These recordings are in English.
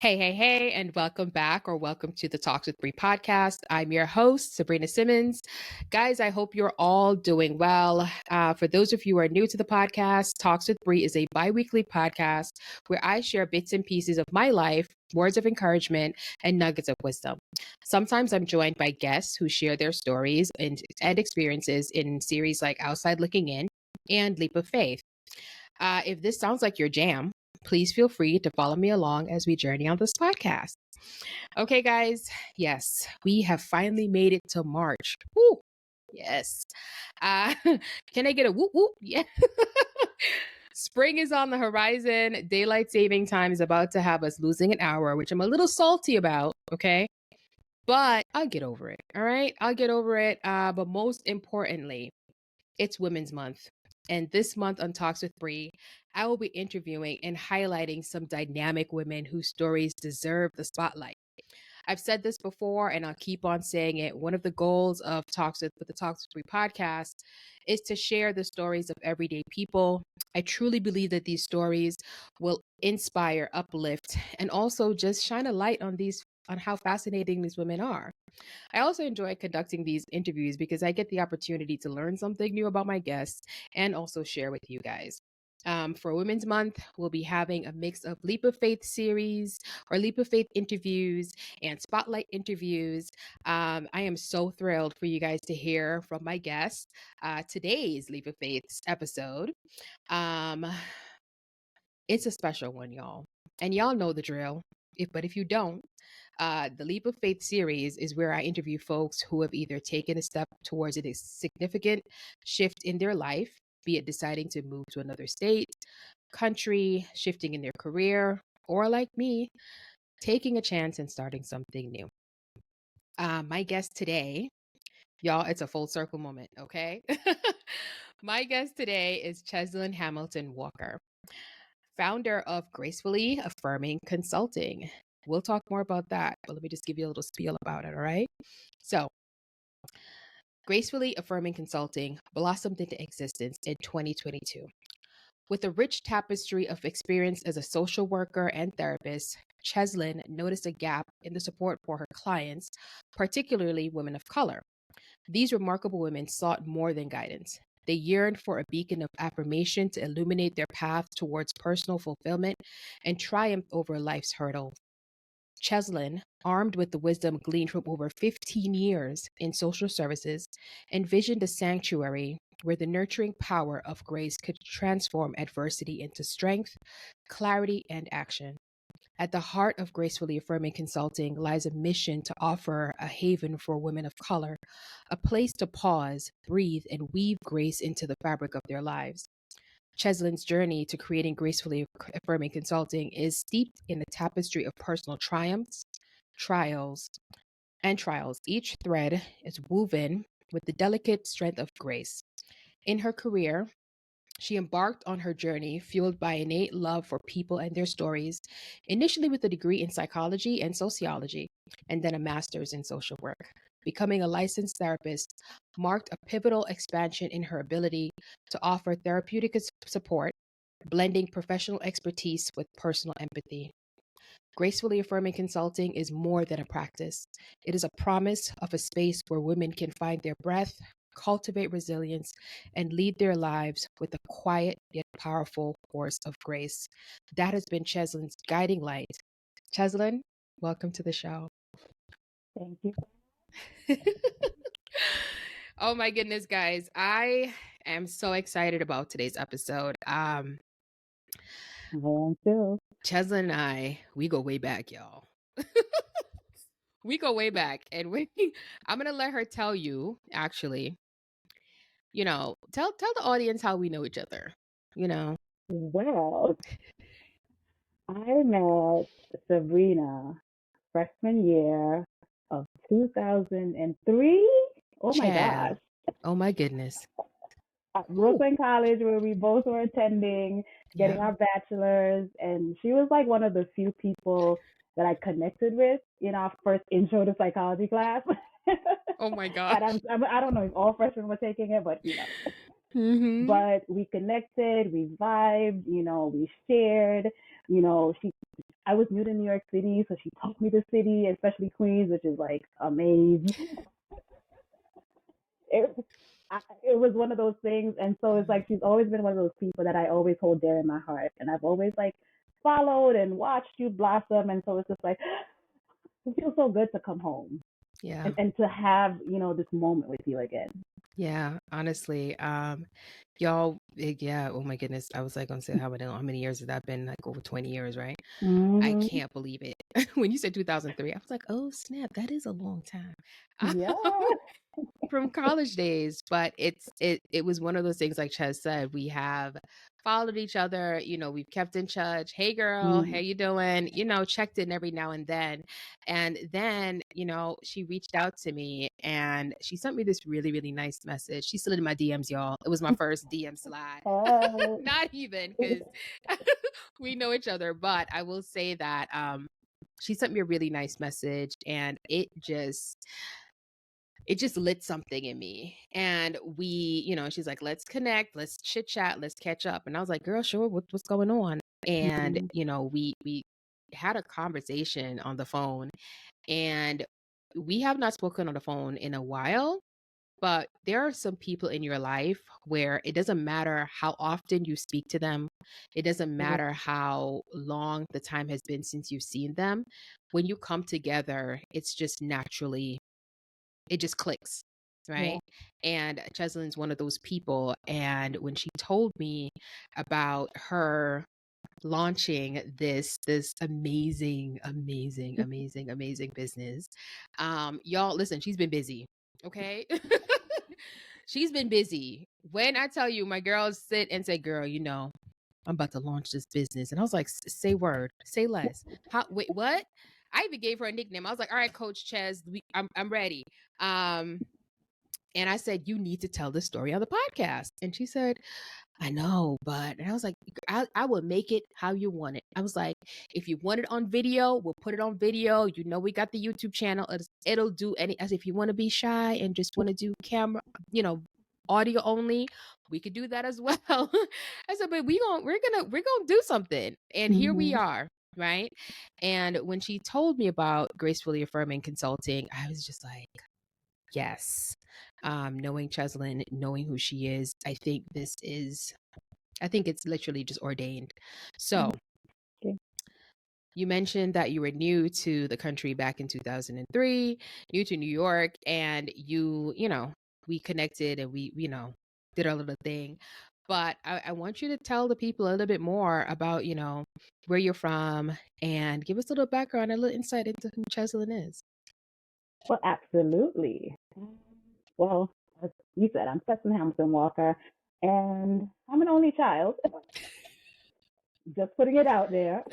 Hey, and welcome back or welcome to the Talks with Bri podcast. I'm your host, Sabrina Simmons. Guys, I hope you're all doing well. For those of you who are new to the podcast, Talks with Bri is a bi weekly podcast where I share bits and pieces of my life, words of encouragement, and nuggets of wisdom. Sometimes I'm joined by guests who share their stories and experiences in series like Outside Looking In and Leap of Faith. If this sounds like your jam, please feel free to follow me along as we journey on this podcast. Okay, guys, yes, we have finally made it to March. Woo! Yes. Uh, can I get a whoop whoop? Yeah. Spring is on the horizon. Daylight saving time is about to have us losing an hour, which I'm a little salty about. Okay. But I'll get over it. All right. I'll get over it. But most importantly, it's Women's Month. And this month on Talks with Bri, I will be interviewing and highlighting some dynamic women whose stories deserve the spotlight. I've said this before and I'll keep on saying it. One of the goals of with the Talks with Bri podcast is to share the stories of everyday people. I truly believe that these stories will inspire, uplift, and also just shine a light on how fascinating these women are. I also enjoy conducting these interviews because I get the opportunity to learn something new about my guests and also share with you guys. For Women's Month, we'll be having a mix of Leap of Faith series or Leap of Faith interviews and spotlight interviews. I am so thrilled for you guys to hear from my guests. Today's Leap of Faith episode. Um, it's a special one, y'all. And y'all know the drill. But if you don't, the Leap of Faith series is where I interview folks who have either taken a step towards a significant shift in their life, be it deciding to move to another state, country, shifting in their career, or like me, taking a chance and starting something new. My guest today, y'all, it's a full circle moment, okay? My guest today is Cheslyn Hamilton-Walker, founder of Gracefully Affirming Consulting. We'll talk more about that, but let me just give you a little spiel about it, all right? So, Gracefully Affirming Consulting blossomed into existence in 2022. With a rich tapestry of experience as a social worker and therapist, Cheslyn noticed a gap in the support for her clients, particularly women of color. These remarkable women sought more than guidance. They yearned for a beacon of affirmation to illuminate their path towards personal fulfillment and triumph over life's hurdles. Cheslyn, armed with the wisdom gleaned from over 15 years in social services, envisioned a sanctuary where the nurturing power of grace could transform adversity into strength, clarity, and action. At the heart of Gracefully Affirming Consulting lies a mission to offer a haven for women of color, a place to pause, breathe, and weave grace into the fabric of their lives. Cheslyn's journey to creating Gracefully Affirming Consulting is steeped in a tapestry of personal triumphs, trials, and trials. Each thread is woven with the delicate strength of grace. In her career, she embarked on her journey fueled by innate love for people and their stories, initially with a degree in psychology and sociology, and then a master's in social work. Becoming a licensed therapist marked a pivotal expansion in her ability to offer therapeutic support, blending professional expertise with personal empathy. Gracefully Affirming Consulting is more than a practice. It is a promise of a space where women can find their breath, cultivate resilience, and lead their lives with a quiet yet powerful force of grace. That has been Cheslyn's guiding light. Cheslyn, welcome to the show. Thank you. Oh my goodness, guys. I am so excited about today's episode. I am too. Cheslyn and we go way back, y'all. We go way back. And I'm gonna let her tell you, actually, tell the audience how we know each other. You know. Well, I met Sabrina freshman year of 2003. Oh my Child. gosh. Oh my goodness. At Ooh. Brooklyn College, where we both were attending, getting Yeah. our bachelor's. And she was like one of the few people that I connected with in our first intro to psychology class. Oh my And gosh. I don't know if all freshmen were taking it, but Mm-hmm. but we connected, we vibed, we shared, she I was new to New York City, so she taught me the city, especially Queens, which is like amazing. It, it was one of those things, and so it's like she's always been one of those people that I always hold dear in my heart, and I've always like followed and watched you blossom, and so it's just like it feels so good to come home Yeah. and to have this moment with you again. Yeah, honestly, y'all, yeah, oh my goodness, I was like gonna say how many years has that been? Like over 20 years, right? I Hmm. can't believe it. When you said 2003, I was like, oh snap, that is a long time. Yeah. From college days, but it was one of those things like Ches said, we have followed each other, we've kept in touch. Hey girl, how Mm. you doing? Checked in every now and then. And then, she reached out to me and she sent me this really, really nice message. She slid in my DMs, y'all. It was my first DM slide. Uh, Not even because we know each other, but I will say that she sent me a really nice message and it just lit something in me. And she's like, let's connect, let's chit chat, let's catch up. And I was like, girl, sure, what's going on? And, mm, we had a conversation on the phone, and we have not spoken on the phone in a while. But there are some people in your life where it doesn't matter how often you speak to them. It doesn't yeah, matter how long the time has been since you've seen them. When you come together, it's just naturally it just clicks, yeah. right? And Cheslyn's one of those people. And when she told me about her launching this amazing, amazing, amazing, amazing business, y'all listen, she's been busy. Okay. She's been busy. When I tell you, my girls sit and say, girl, I'm about to launch this business. And I was like, say word, say less. How, wait, what? I even gave her a nickname. I was like, all right, Coach Ches, I'm ready. Um, and I said, you need to tell the story on the podcast. And she said, I know, but, and I was like, I will make it how you want it. I was like, if you want it on video, we'll put it on video. We got the YouTube channel. It'll do any, as if you want to be shy and just want to do camera, audio only, we could do that as well. I said, but we're gonna do something. And here we Hmm. are. Right. And when she told me about Gracefully Affirming Consulting, I was just like, yes. Knowing Cheslyn, knowing who she is, I think it's literally just ordained. So Okay. you mentioned that you were new to the country back in 2003, new to New York, and we connected and we, did our little thing. But I want you to tell the people a little bit more about, where you're from and give us a little background, a little insight into who Cheslyn is. Well, absolutely. Well, as you said, I'm Cheslyn Hamilton-Walker, and I'm an only child. Just putting it out there.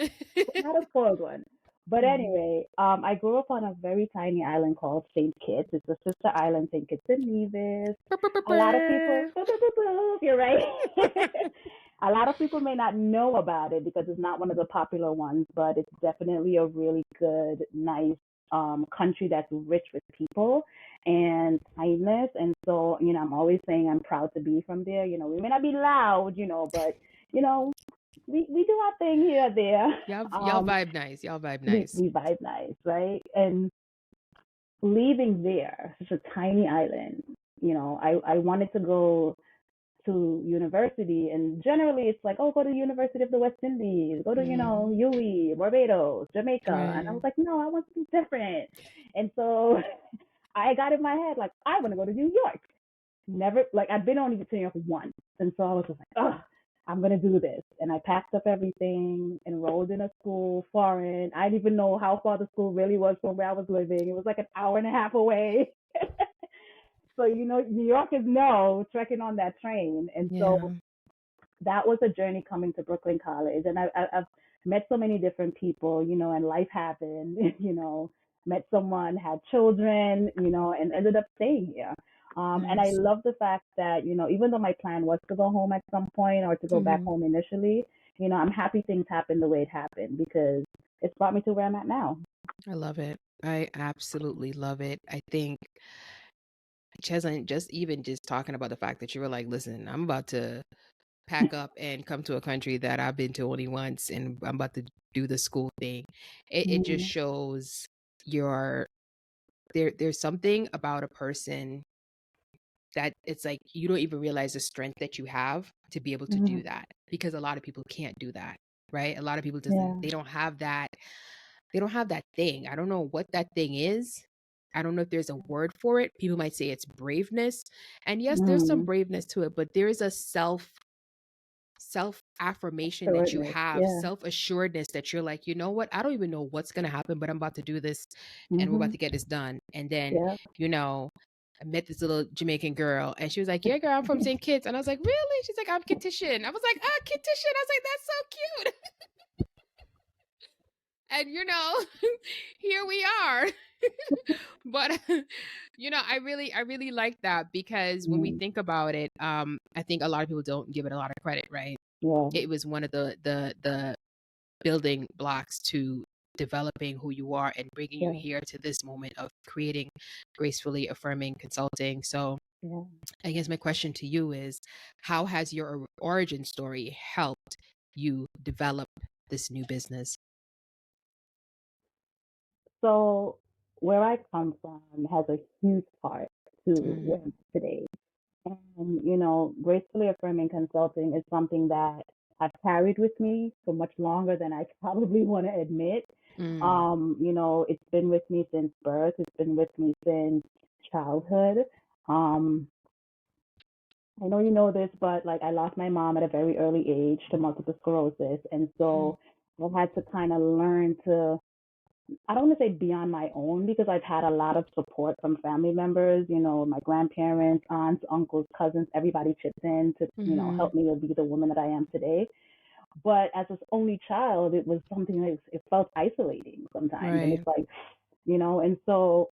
Not a spoiled one. But Mhm. anyway, I grew up on a very tiny island called St. Kitts. It's a sister island, St. Kitts and Nevis. Brr, brr, brr, A lot of people, brr. boop, boop, boop, boop, you're right. A lot of people may not know about it because it's not one of the popular ones, but it's definitely a really good, nice country that's rich with people and kindness. And so, I'm always saying I'm proud to be from there. We may not be loud, but you know, we do our thing here or there. Y'all vibe nice. Y'all vibe We nice. we vibe nice, right? And leaving there, such a tiny island, I wanted to go to university, and generally it's like, oh, go to the University of the West Indies, go to Mm, UWE, Barbados, Jamaica, and I was right. like, no, I want to be different, and so I got in my head like I want to go to New York. Never like I'd been only to New York once, and so I was just like, oh, I'm gonna do this, and I packed up everything, enrolled in a school foreign. I didn't even know how far the school really was from where I was living. It was like an hour and a half away. So New York is no trekking on that train, and so Yeah. that was a journey coming to Brooklyn College, and I've met so many different people, and life happened, met someone, had children, and ended up staying here. And I Nice. love the fact that, even though my plan was to go home at some point or to go back Hmm. home initially, I'm happy things happened the way it happened because it's brought me to where I'm at now. I love it. I absolutely love it. I think Cheslin, just even just talking about the fact that you were like, listen, I'm about to pack up and come to a country that I've been to only once, and I'm about to do the school thing. It just Mm-hmm. shows your there's something about a person that it's like you don't even realize the strength that you have to be able to Mm-hmm. do that, because a lot of people can't do that, right? A lot of people doesn't Yeah. they don't have that, they don't have that thing. I don't know what that thing is. I don't know if there's a word for it. People might say it's braveness. And yes, there's some Mm-hmm. braveness to it, but there is a self affirmation that you Assuredness. have, Yeah. self assuredness that you're like, you know what? I don't even know what's going to happen, but I'm about to do this and we're Mm-hmm. about to get this done. And then, Yeah. you know, I met this little Jamaican girl and she was like, yeah, girl, I'm from St. Kitts. And I was like, really? She's like, I'm Kittishan. I was like, ah, Kittishan. I was like, that's so cute. And, here we are. But I really like that, because when we Mm-hmm. think about it, I think a lot of people don't give it a lot of credit, right? Yeah. It was one of the building blocks to developing who you are and bringing you Yeah. here to this moment of creating Gracefully Affirming Consulting. So Yeah. I guess my question to you is, how has your origin story helped you develop this new business? So where I come from has a huge part to Mm, where I'm today. And, gracefully affirming consulting is something that I've carried with me for much longer than I probably want to admit. mm, It's been with me since birth. It's been with me since childhood. Um, I know you know this, but like I lost my mom at a very early age to multiple sclerosis. And mm, so I had to kind of learn to, I don't want to say be on my own, because I've had a lot of support from family members, my grandparents, aunts, uncles, cousins, everybody chipped in to, mm-hmm. help me to be the woman that I am today. But as an only child, it was something that it felt isolating sometimes. And Right. it's like, and so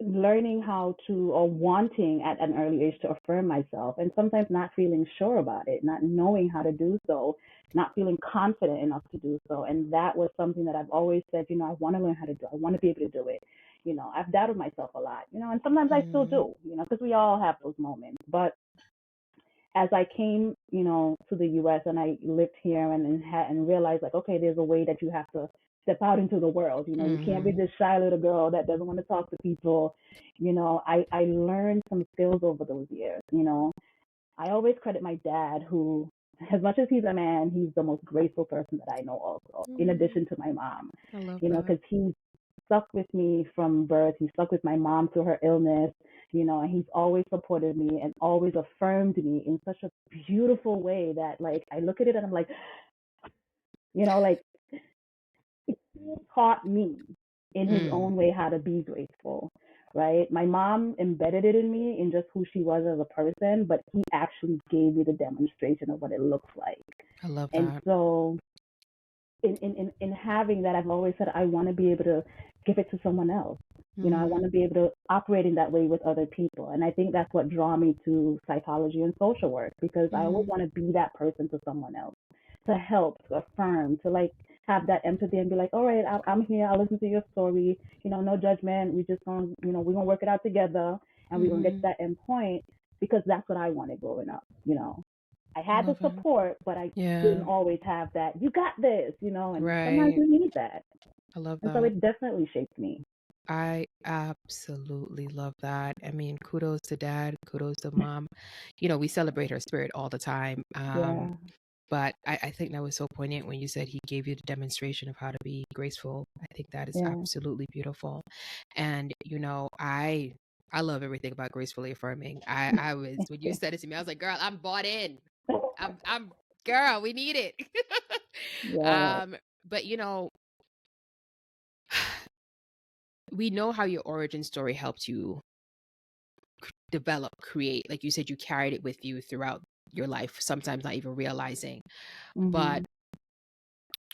learning how to, or wanting at an early age to affirm myself, and sometimes not feeling sure about it, not knowing how to do so, not feeling confident enough to do so. And that was something that I've always said, I want to learn how to do. I want to be able to do it. I've doubted myself a lot, and sometimes I still Mm, do, because we all have those moments. But as I came, to the U.S. and I lived here and realized, like, okay, there's a way that you have to step out into the world. You can't be mm, this shy little girl that doesn't want to talk to people. I learned some skills over those years. I always credit my dad, who, as much as he's a man, he's the most graceful person that I know also, in mm. addition to my mom, I love that. because he stuck with me from birth. He stuck with my mom through her illness, and he's always supported me and always affirmed me in such a beautiful way that, like, I look at it and I'm like, like, he taught me in his Mm, own way how to be graceful, right? My mom embedded it in me in just who she was as a person, but he actually gave me the demonstration of what it looks like. I love And that. so in having that, I've always said I want to be able to give it to someone else. I want Mm, to be able to operate in that way with other people. And I think that's what draw me to psychology and social work, because I always mm, want to be that person to someone else, to help, to affirm, to like have that empathy and be like, all right, I'm here. I'll listen to your story. No judgment. We just going, we're going to work it out together, and we're going to get to mm-hmm. that end point, because that's what I wanted growing up. I I had the love it. support, but I didn't Yeah. always have that. You got this, and sometimes Right. you need that. I love And so that. it definitely shaped me. I absolutely love that. I mean, kudos to dad, kudos to mom. We celebrate her spirit all the time. Yeah, But I think that was so poignant when you said he gave you the demonstration of how to be graceful. I think that is yeah, absolutely beautiful. And, I love everything about Gracefully Affirming. I was, when you said it to me, I was like, girl, I'm bought in. I'm girl, we need it. yeah, um, but we know how your origin story helped you develop, create. Like you said, you carried it with you throughout your life, sometimes not even realizing. But mhm,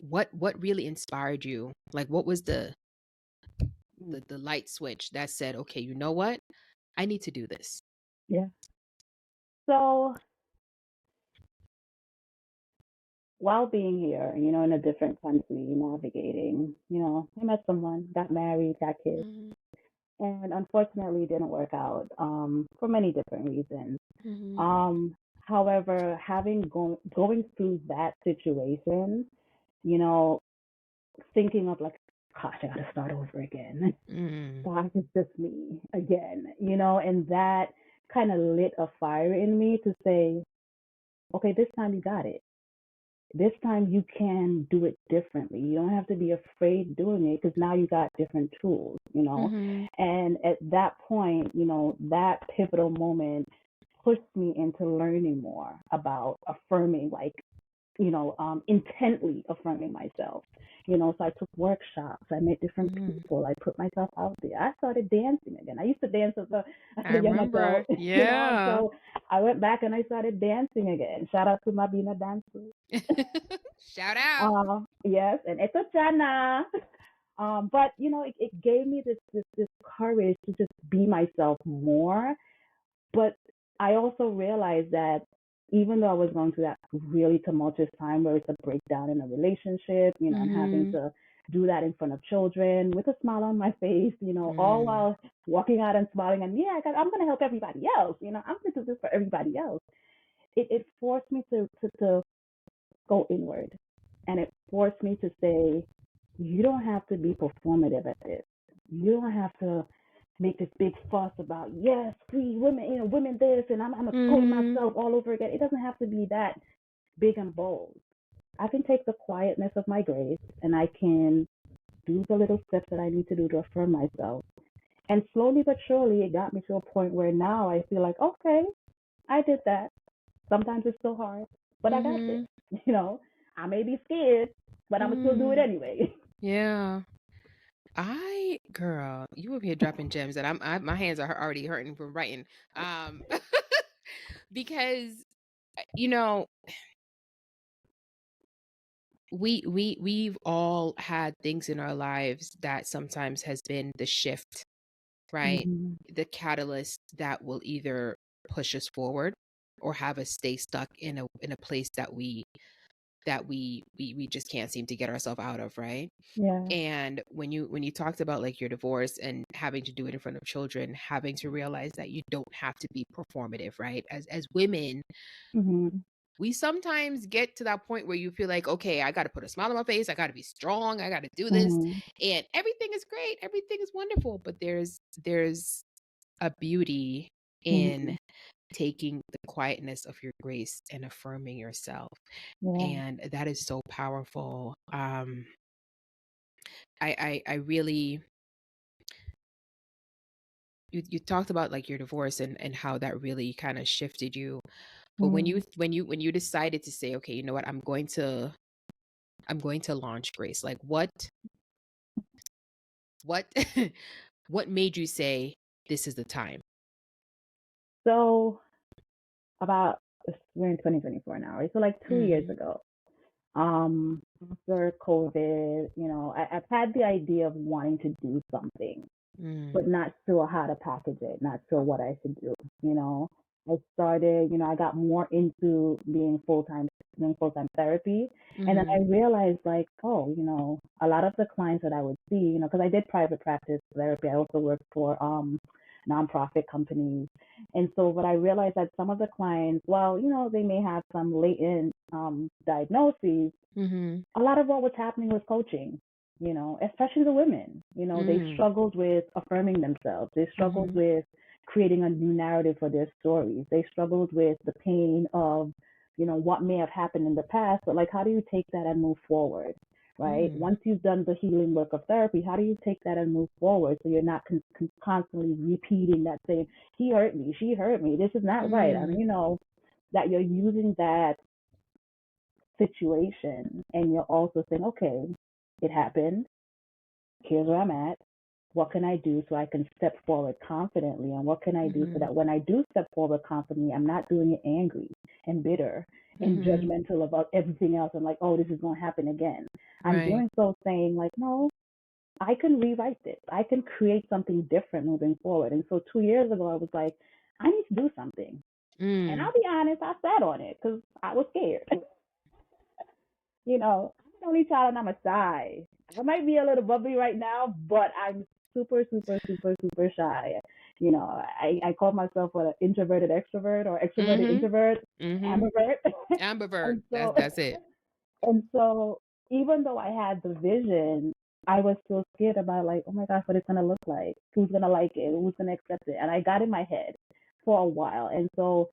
what really inspired you? Like, what was the mm, the, the light switch that said, okay, you know what? I need to do this. yeah. So while being here, in a different country, navigating, I met someone, got married, got kids, Mm-hmm. and unfortunately, it didn't work out, for many different reasons. Mm-hmm. Um, However, going through that situation, you know, thinking of like, gosh, I gotta start over again. Mm. Gosh, it's just me again, and that kind of lit a fire in me to say, okay, this time you got it. This time you can do it differently. You don't have to be afraid doing it because now you got different tools. Mm-hmm. And at that point, that pivotal moment pushed me into learning more about affirming, like, intently affirming myself. So I took workshops, I met different Mm. people, I put myself out there. I started dancing again. I used to dance as I a young remember. adult, and Yeah. so I went back and I started dancing again. Shout out to my Bina dancers. Shout out. Yes, and it's a Chana. But it gave me this courage to just be myself more. But I also realized that even though I was going through that really tumultuous time where it's a breakdown in a relationship, and having Mm-hmm. to do that in front of children with a smile on my face, all Mm. while walking out and smiling and I'm going to help everybody else, I'm going to do this for everybody else. It forced me to go inward, and it forced me to say, you don't have to be performative at this. You don't have to make this big fuss about, yes, please, women, women this, and I'm gonna claim Mm-hmm. myself all over again. It doesn't have to be that big and bold. I can take the quietness of my grace, and I can do the little steps that I need to do to affirm myself. And slowly but surely, it got me to a point where now I feel like, okay, I did that. Sometimes it's still hard, but I got this. Mm-hmm. You know, I may be scared, but I'm gonna still do it Mm. anyway. Yeah. Girl, you over here dropping gems, and my hands are already hurting from writing. Um, because you know, we've all had things in our lives that sometimes has been the shift, right? Mm-hmm. The catalyst that will either push us forward or have us stay stuck in a place that we just can't seem to get ourselves out of, right? Yeah. And when you talked about like your divorce and having to do it in front of children, having to realize that you don't have to be performative, right? As women, Mm-hmm. we sometimes get to that point where you feel like, okay, I got to put a smile on my face, I got to be strong, I got to do this, Mm-hmm. and everything is great, everything is wonderful, but there's a beauty Mm-hmm. in taking the quietness of your grace and affirming yourself, Yeah. and that is so powerful. I really, you talked about like your divorce and how that really kind of shifted you, but when Mm-hmm. you decided to say, okay, you know what, I'm going to launch Grace, like what what made you say this is the time? So about we're in 2024 now, right? So like 2 years Mm, ago, after COVID, I've had the idea of wanting to do something, mm, but not sure how to package it, not sure what I should do. You know, I started, I got more into doing full time therapy. And then I mm, realized, like, oh, a lot of the clients that I would see, because I did private practice therapy, I also worked for nonprofit companies. And so what I realized that some of the clients, well, they may have some latent diagnoses, mm, a lot of what was happening was coaching, especially the women. They mm, struggled with affirming themselves. They struggled mm, with creating a new narrative for their stories. They struggled with the pain of, what may have happened in the past, but like, how do you take that and move forward? Right? mm, Once you've done the healing work of therapy, how do you take that and move forward so you're not constantly repeating that saying, he hurt me, she hurt me, this is not right? I mean, mm, that you're using that situation and you're also saying, okay, it happened. Here's where I'm at. What can I do so I can step forward confidently? And what can I do so mm, that when I do step forward confidently, I'm not doing it angry and bitter and mm, judgmental about everything else and like, oh, this is going to happen again. I'm right. doing so saying, like, no, I can rewrite this. I can create something different moving forward. And so 2 years ago, I was like, I need to do something. And Mm, I'll be honest, I sat on it because I was scared. I'm the only child and I'm a shy. I might be a little bubbly right now, but I'm super, super, super, super shy. I call myself an introverted extrovert or extroverted Mm-hmm. introvert, Mm-hmm. ambivert. Ambivert. and That's so that's it. and so even though I had the vision, I was still scared about like, oh my gosh, what it's gonna look like, who's gonna like it, who's gonna accept it, and I got in my head for a while. And so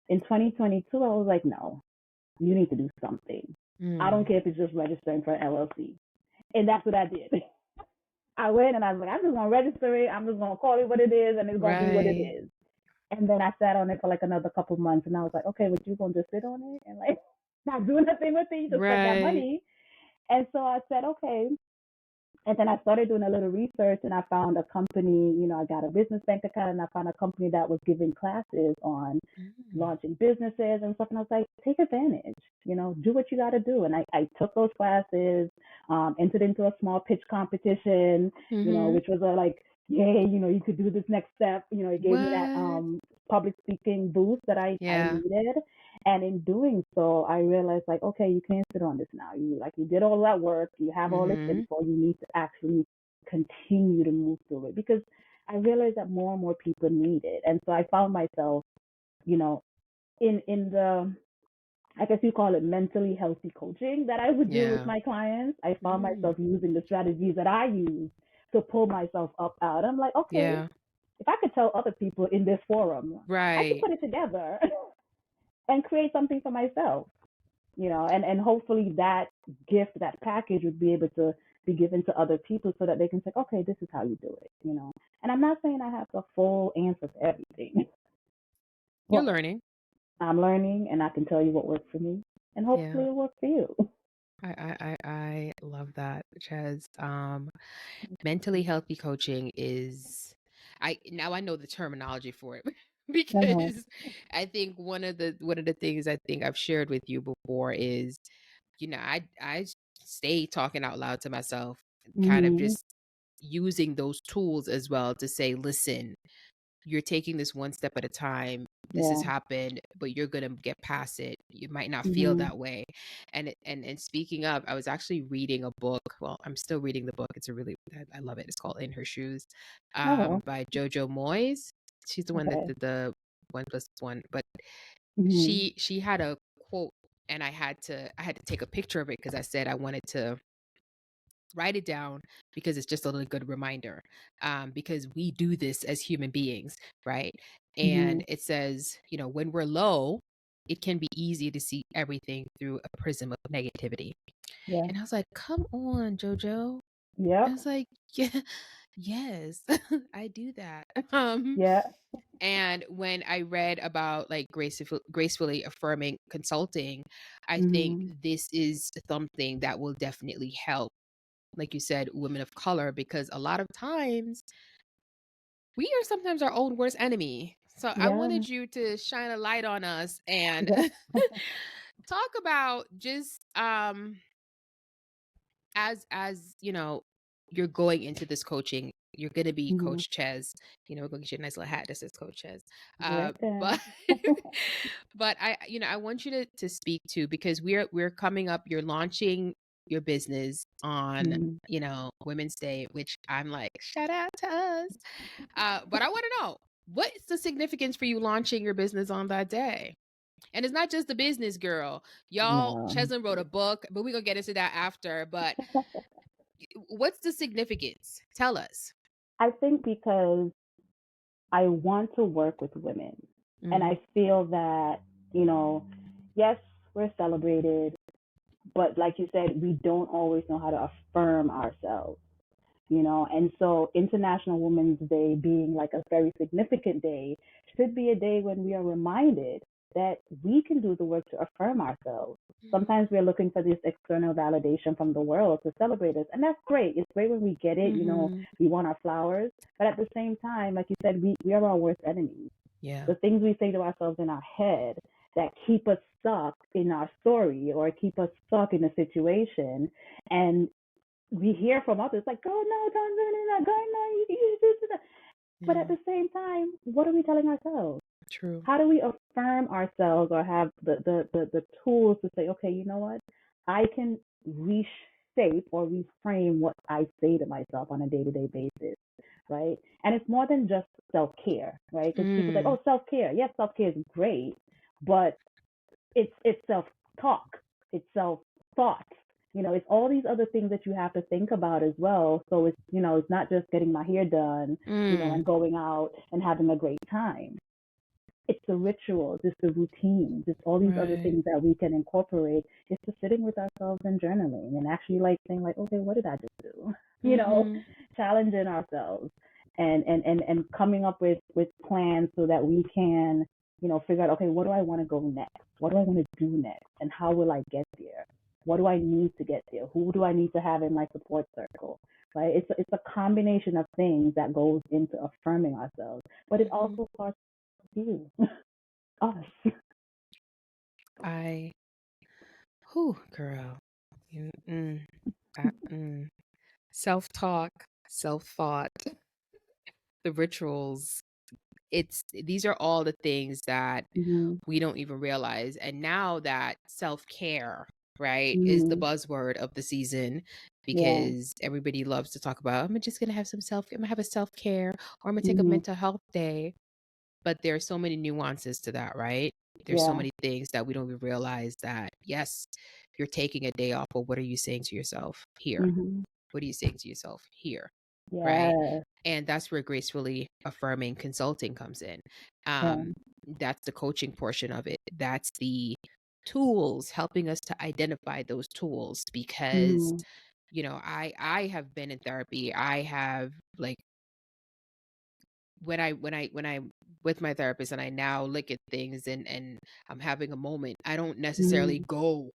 in 2022, I was like, no, you need to do something. I don't Mm. care if it's just registering for an LLC, and that's what I did. I went and I was like, I'm just gonna register it. I'm just gonna call it what it is, and it's gonna be what it Right. is. And then I sat on it for like another couple months, and I was like, okay, but you gonna just sit on it and like not do nothing with it? You just spend that Right. money. And so I said, okay. And then I started doing a little research, and I found a company. I got a business bank account, and I found a company that was giving classes on Mm. launching businesses and stuff. And I was like, take advantage, do what you got to do. And I took those classes, entered into a small pitch competition, Mm-hmm. which was a like, yay, you could do this next step. It gave me that What? public speaking boost that I Yeah. needed. And in doing so, I realized like, okay, you can't sit on this now. You did all that work, you have all this Mm-hmm. info, you need to actually continue to move through it because I realized that more and more people need it. And so I found myself, you know, in the, I guess you call it mentally healthy coaching that I would do with Yeah. my clients. I found Mm. myself using the strategies that I use to pull myself up out. I'm like, okay, Yeah. if I could tell other people in this forum, I could Right. put it together and create something for myself, and hopefully that gift, that package would be able to be given to other people so that they can say, okay, this is how you do it. And I'm not saying I have the full answer for everything, You're but learning. I'm learning and I can tell you what works for me and Yeah. hopefully it works for you. I love that, Ches. Mentally healthy coaching is I know the terminology for it Uh-huh. because I think one of the things I think I've shared with you before is, I stay talking out loud to myself, kind of Mhm. just using those tools as well to say, listen, you're taking this one step at a time. This has Yeah. happened, but you're gonna get past it. You might not feel Mhm. that way. And speaking of, I was actually reading a book. Well, I'm still reading the book. It's a really I love it. It's called In Her Shoes, Oh, by Jojo Moyes. She's the one that okay. did the 1+1. But Mhm. she had a quote, and I had to take a picture of it because I said I wanted to write it down because it's just a little good reminder, because we do this as human beings, right? Mhm. And it says, when we're low, it can be easy to see everything through a prism of negativity. Yeah. And I was like, come on, Jojo. I Yep. was like, yeah, yes, I do that. Yeah. And when I read about like gracefully affirming consulting, I think Mhm. this is something that will definitely help, like you said, women of color, because a lot of times we are sometimes our own worst enemy. So I Yeah. wanted you to shine a light on us and Yeah. talk about just as you're going into this coaching, you're gonna be Mhm. Coach Ches. We're gonna get you a nice little hat that says Coach Ches. Right there. But but I want you to speak to, because we're coming up. You're launching your business on Mhm. Women's Day, which I'm like, shout out to us. But I want to know, what's the significance for you launching your business on that day? And it's not just the business, girl. Y'all, No. Cheslyn wrote a book, but we're gonna get into that after. But what's the significance? Tell us. I think because I want to work with women. And Mm. I feel that, you know, yes, we're celebrated, but like you said, we don't always know how to affirm ourselves. And so International Women's Day being like a very significant day should be a day when we are reminded that we can do the work to affirm ourselves. Sometimes we're looking for this external validation from the world to celebrate us, and that's great. It's great when we get it. Mm-hmm. We want our flowers, but at the same time, like you said, we are our worst enemies. Yeah. The things we say to ourselves in our head that keep us stuck in our story or keep us stuck in a situation, and we hear from others like, "Oh no, don't do that. Go no, you do that." But at Yeah. the same time, what are we telling ourselves? True. How do we affirm ourselves or have the tools to say, okay, you know what? I can reshape or reframe what I say to myself on a day to day basis, right? And it's more than just self-care, right? Because people think, Mm. oh, self-care. Yes, self-care is great, but it's self-talk, it's self-thought. It's all these other things that you have to think about as well. So it's not just getting my hair done, Mm. and going out and having a great time. It's the rituals, it's the routines, it's all these other Right. things that we can incorporate. It's the sitting with ourselves and journaling and actually like saying like, okay, what did I just do? Mm-hmm. Challenging ourselves and coming up with plans so that we can, figure out, okay, what do I want to go next? What do I want to do next? And how will I get there? What do I need to get there? Who do I need to have in my support circle? Right? It's a combination of things that goes into affirming ourselves, but it Mm-hmm. also starts with you, us. I, whew, girl. Mm-mm. Mm. Self-talk, self-thought, the rituals. These are all the things that Mm-hmm. we don't even realize. And now that self-care, right, is the Mm-hmm. buzzword of the season Yeah. because everybody loves to talk about, I'm just gonna have I'm gonna have a self-care, or I'm gonna take a Mm-hmm. mental health day. But there are so many nuances to that, right? There's so Yeah. many things that we don't even realize that, yes, you're taking a day off, but what are you saying to yourself here? Mm-hmm. What are you saying to yourself here? Right? Yeah. And that's where Gracefully Affirming Consulting comes in. Yeah. That's the coaching portion of it. That's the tools, helping us to identify those tools because Mm-hmm. I have been in therapy. I have, like, when I with my therapist and I now look at things and I'm having a moment, I don't necessarily Mm-hmm. go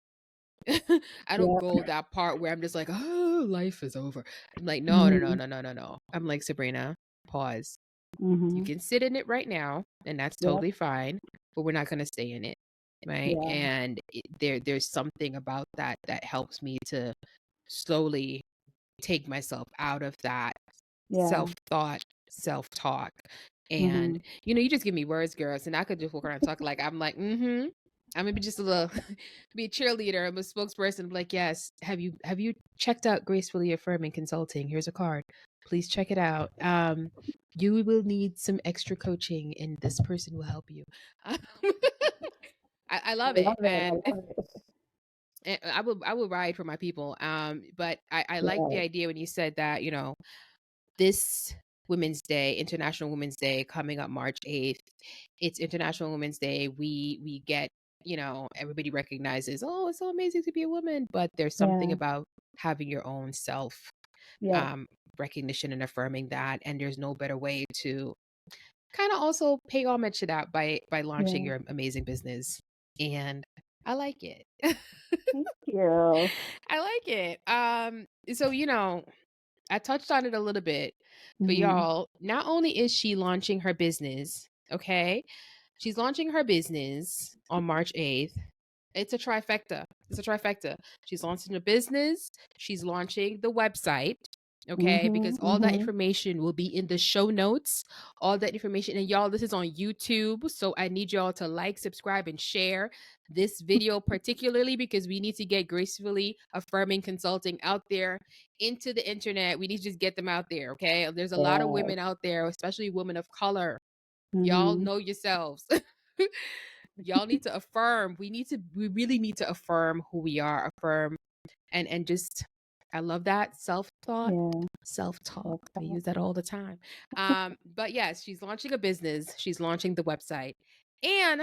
I don't Yeah. go that part where I'm just like, oh, life is over. I'm like, no, no, no, Mm-hmm. no, no, no, no. I'm like, Sabrina, pause. You Mm-hmm. can sit in it right now, and that's Yep. totally fine, but we're not gonna stay in it, right? Yeah. And there's something about that that helps me to slowly take myself out of that Yeah. self-thought, self-talk. And Mm-hmm. you just give me words, girls, and I could just walk around and talk like I'm like, mm-hmm. I'm maybe just a little be a cheerleader. I'm a spokesperson. I'm like, yes. Have you checked out Gracefully Affirming Consulting? Here's a card. Please check it out. You will need some extra coaching, and this person will help you. I I love love it, it. I and love it. I will ride for my people. But I like the Yeah. idea when you said that this Women's Day, International Women's Day, coming up March 8th. It's International Women's Day. We get, everybody recognizes, oh, it's so amazing to be a woman, but there's something Yeah. about having your own self Yes. um recognition and affirming that, and there's no better way to kind of also pay homage to that by launching Yeah. your amazing business. And I like it. Thank you. I like it. So I touched on it a little bit, but Mm-hmm. y'all, not only is she launching her business, okay? She's launching her business on March 8th. It's a trifecta. It's a trifecta. She's launching a business, she's launching the website, okay? Mm-hmm. Because all that Mm-hmm. information will be in the show notes. All that information. And y'all, this is on YouTube. So I need y'all to like, subscribe, and share this video, particularly because we need to get Gracefully Affirming Consulting out there into the internet. We need to just get them out there, okay? There's a lot of Yeah. women out there, especially women of color. Y'all Mm-hmm. know yourselves. Y'all need to affirm. We really need to affirm who we are, affirm and just I love that self-thought, Yeah. self-talk. I Self-talk. use that all the time. But yes, she's launching a business, she's launching the website. And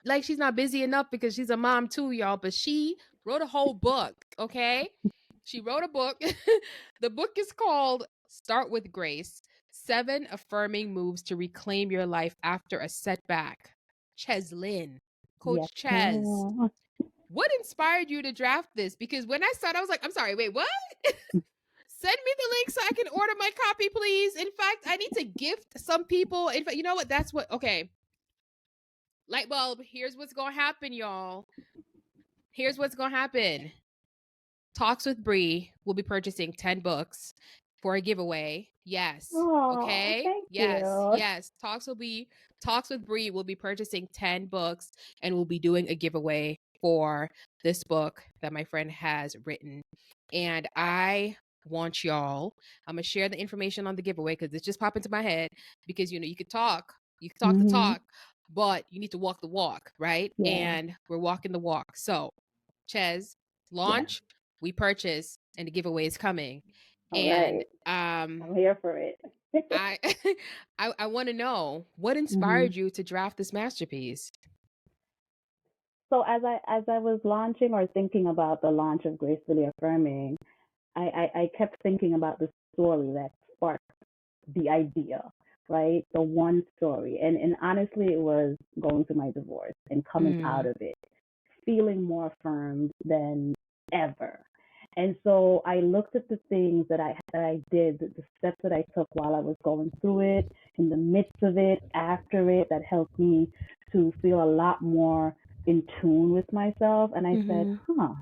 like she's not busy enough because she's a mom too, y'all, but she wrote a whole book, okay? She wrote a book. The book is called Start with Grace: 7 Affirming Moves to Reclaim Your Life After a Setback. Cheslyn, Yes, Coach Ches, ma'am. what inspired you to draft this? Because when I started, I was like, I'm sorry, wait, what? Send me the link so I can order my copy, please. In fact, I need to gift some people. In fact, you know what? That's what, okay. Light bulb, here's what's going to happen, y'all. Here's what's going to happen. Talks with Bri will be purchasing 10 books for a giveaway. Yes. Oh, Okay. thank Yes. you. Yes. Talks with Bri will be purchasing 10 books and we'll be doing a giveaway for this book that my friend has written. And I want y'all. I'm gonna share the information on the giveaway because it just popped into my head because you could talk, the Mm-hmm. talk, but you need to walk the walk, right? Yeah. And we're walking the walk. So, Ches, Yeah. launch, we purchase, and the giveaway is coming. All And right. I'm here for it. I I want to know what Hmm. inspired you to draft this masterpiece. So as I was launching or thinking about the launch of Gracefully Affirming, I kept thinking about the story that sparked the idea, right? The one story. And honestly, it was going through my divorce and coming out Mm, of it, feeling more affirmed than ever. And so I looked at the things that I did, the steps that I took while I was going through it, in the midst of it, after it, that helped me to feel a lot more in tune with myself. And I said, mm-hmm.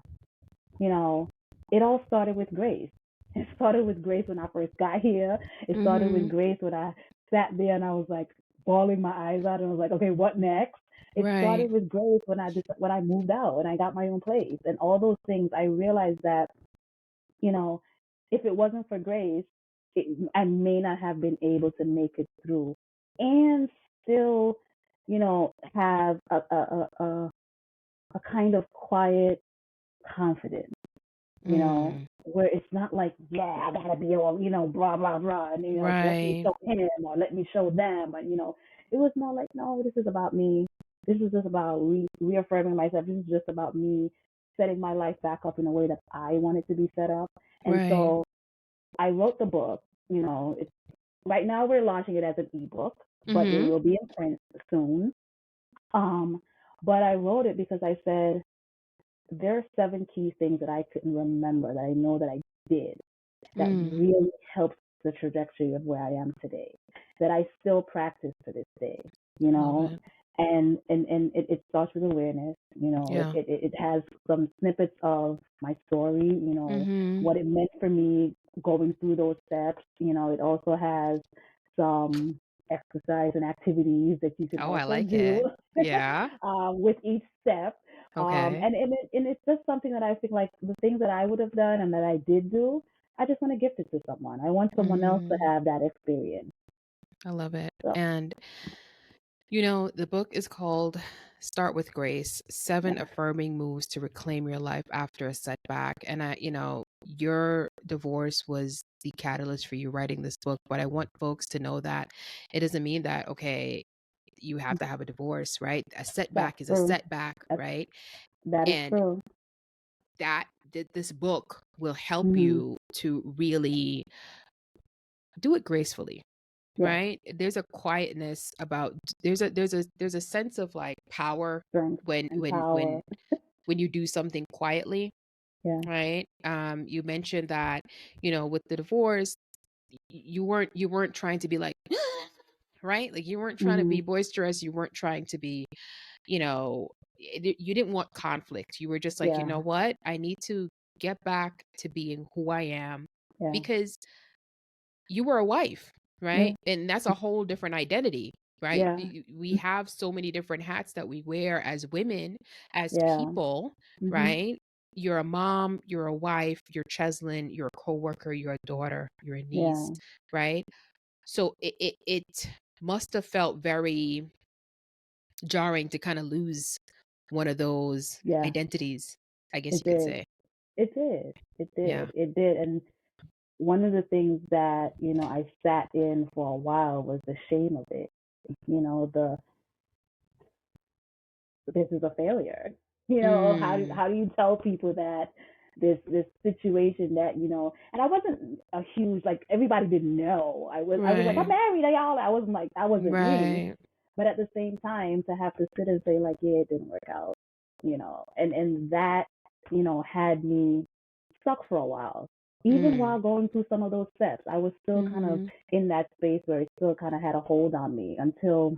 you know, it all started with grace. It started with grace when I first got here. It started with Mm-hmm. grace when I sat there and I was like bawling my eyes out and I was like, okay, what next? It Right. started with grace when I moved out and I got my own place and all those things. I realized that, you know, if it wasn't for grace, I may not have been able to make it through and still, have a kind of quiet confidence, Mm, where it's not like, yeah, I gotta be all, blah, blah, blah, and, let me right. show him or let me show them. But, it was more like, no, this is about me. This is just about reaffirming myself. This is just about me setting my life back up in a way that I want it to be set up. And Right. so I wrote the book. It's, right now we're launching it as an ebook, but it Mm-hmm. will be in print soon. Um, but I wrote it because I said, there are 7 key things that I couldn't remember that I know that I did that Mm. really helps the trajectory of where I am today, that I still practice to this day, you I love know. it. And it starts with awareness. Yeah. It has some snippets of my story, Mm-hmm. what it meant for me going through those steps. It also has some exercise and activities that you can Oh, I also like do it. Yeah. with each step. Okay. And it's just something that I think, like, the things that I would have done and that I did do, I just want to gift it to someone. I want someone else to Mm, have that experience. I love it. So And the book is called Start with Grace: Seven yeah, Affirming Moves to Reclaim Your Life After a Setback. And your divorce was the catalyst for you writing this book. But I want folks to know that it doesn't mean that, okay, you have to have a divorce, right? A that's setback is a true. setback, That's, right? that is And true. this book will help Hmm. you to really do it gracefully, Yeah, right? There's a quietness about there's a sense of like power strength when and power. you do something quietly, Yeah. right? You mentioned that, with the divorce, you weren't trying to be like right? Like you weren't trying to Hmm. be boisterous, you weren't trying to be, you know, you didn't want conflict. You were just like, you Yeah. know what? I need to get back to being who I am Yeah. because you were a wife, Yeah. right? And that's a whole different identity, right? Yeah. We have so many different hats that we wear as women, as Yeah. people, Hmm. right? You're a mom, you're a wife, you're Cheslyn, you're a coworker, you're a daughter, you're a niece, Yeah. right? So it must have felt very jarring to kind of lose one of those Yeah. identities, I guess It you could did. say. It did. It Yeah. did. It did. And one of the things that, I sat in for a while was the shame of it. The this is a failure. Mm, How do you tell people that this situation that, and I wasn't a huge, like, everybody didn't know. I was like, I'm right. married, y'all. I wasn't like, that wasn't me. Right. But at the same time, to have to sit and say, like, yeah, it didn't work out, and that, had me stuck for a while. Even Mm, while going through some of those steps, I was still kind of mm-hmm. in that space where it still kind of had a hold on me until,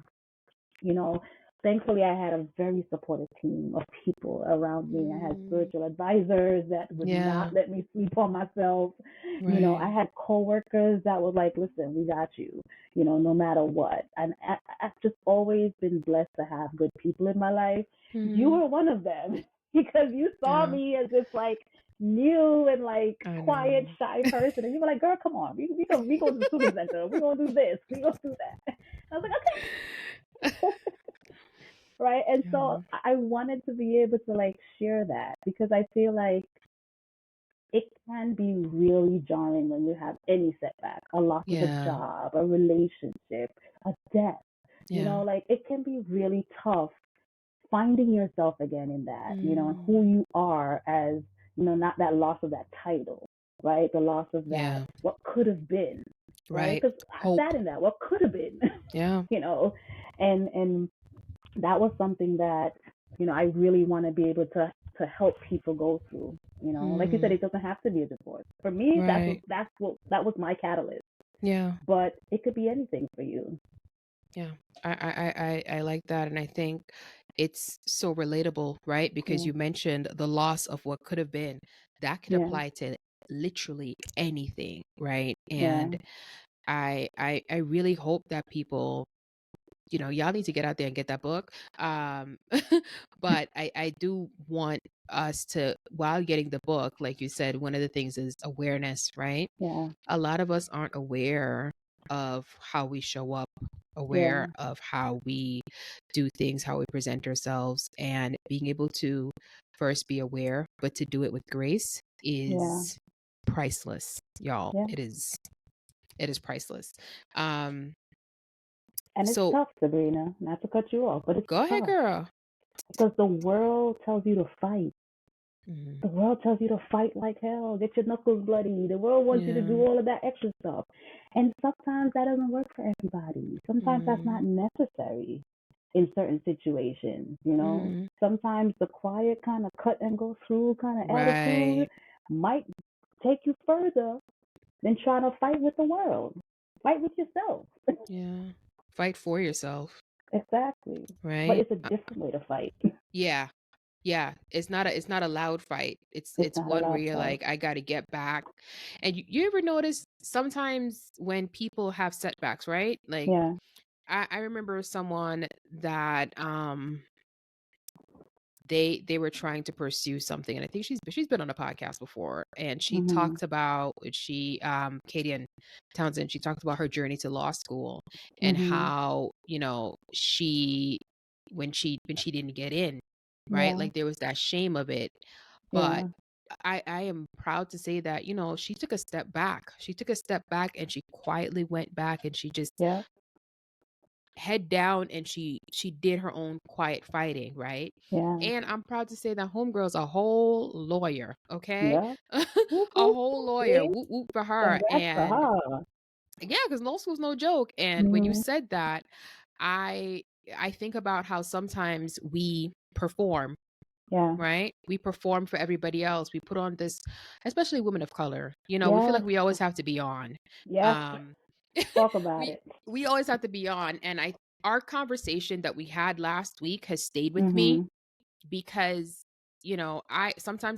you know, thankfully I had a very supportive team of people around me. I had Mm, spiritual advisors that would yeah. not let me sleep on myself. Right. I had coworkers that were like, listen, we got you, no matter what. And I've just always been blessed to have good people in my life. You Mm-hmm. were one of them because you saw Yeah. me as this, like, new and like I quiet, know. shy person, and you were like, "Girl, come on, we go to the super center. We gonna do this. We gonna do that." I was like, "Okay." Right. And so Yeah. I wanted to be able to like share that because I feel like it can be really jarring when you have any setback, a loss of a Yeah. job, a relationship, a death. Yeah. Like it can be really tough finding yourself again in that, and Mm. who you are as, not that loss of that title, right? The loss of that, Yeah. what could have been, right? Right. Because I Hope. sat in that, what could have been, Yeah. you know, and that was something that, I really want to be able to help people go through. Like you said, Mm. it doesn't have to be a divorce. For me, Right. that was my catalyst. Yeah. But it could be anything for you. Yeah. I like that. And I think it's so relatable, right? Because Yeah, you mentioned the loss of what could have been. That could yeah, apply to literally anything, right? yeah, And I really hope that people, y'all need to get out there and get that book. But I do want us to, while getting the book, like you said, one of the things is awareness, right? yeah, A lot of us aren't aware of how we show up, yeah, aware of how we do things, how we present ourselves, and being able to first be aware, but to do it with grace yeah, is priceless, y'all. yeah. It is priceless. Um, And it's so tough, Sabrina, not to cut you off, but it's go ahead, tough girl. because the world tells you to fight. Mhm. The world tells you to fight like hell, get your knuckles bloody. The world wants you to do Yeah. all of that extra stuff. And sometimes that doesn't work for everybody. Sometimes that's not Mhm. necessary in certain situations. Mhm. Sometimes the quiet kind of cut and go through kind of attitude Right. might take you further than trying to fight with the world. Fight with yourself. Yeah. Fight for yourself, Exactly. But right? it's a different way to fight. Yeah. Yeah. It's not a loud fight. It's It's it's not a one where loud you're fight. like, I got to get back. And you ever notice sometimes when people have setbacks, right? Like Yeah. I remember someone that they were trying to pursue something, and I think she's been on a podcast before, and she Mhm. talked about Katie and Townsend, she talked about her journey to law school and Mhm. how she when she didn't get in, right, Yeah. like there was that shame of it. But Yeah. I am proud to say that she took a step back and she quietly went back and she just Yeah. head down and she did her own quiet fighting, right? Yeah. And I'm proud to say that homegirl's a whole lawyer, okay? Yeah. A Whoop, whoop, whole whoop. lawyer, See? whoop whoop for her. Congrats to And her. yeah, because law school's no joke. And when you Mhm. said that, I I think about how sometimes we perform, Yeah. right? We perform for everybody else. We put on this, especially women of color. We feel Yes. like we always have to be on. Yes. Um, Talk about we it. we always have to be on, and our conversation that we had last week has stayed with me Mhm. because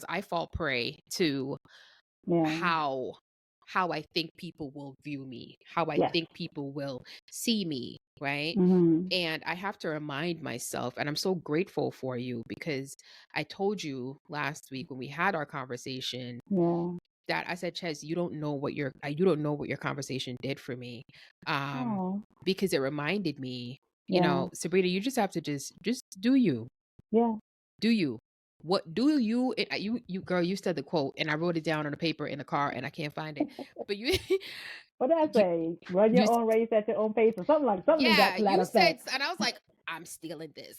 I fall prey to Yeah. how I think people will view me, how I Yes. think people will see me, right? Mhm. And I have to remind myself, and I'm so grateful for you because I told you last week when we had our conversation Yeah. that I said, Ches, you don't know what your conversation did for me. Um, Oh. because it reminded me, Yeah. Sabrina, you just have to just do you. Yeah. Do you? What do you you girl, you said the quote and I wrote it down on a paper in the car and I can't find it. But you What did I you say? Run you your own race at your own pace, or something like something in yeah, that you said, effect. and I was like, I'm stealing this.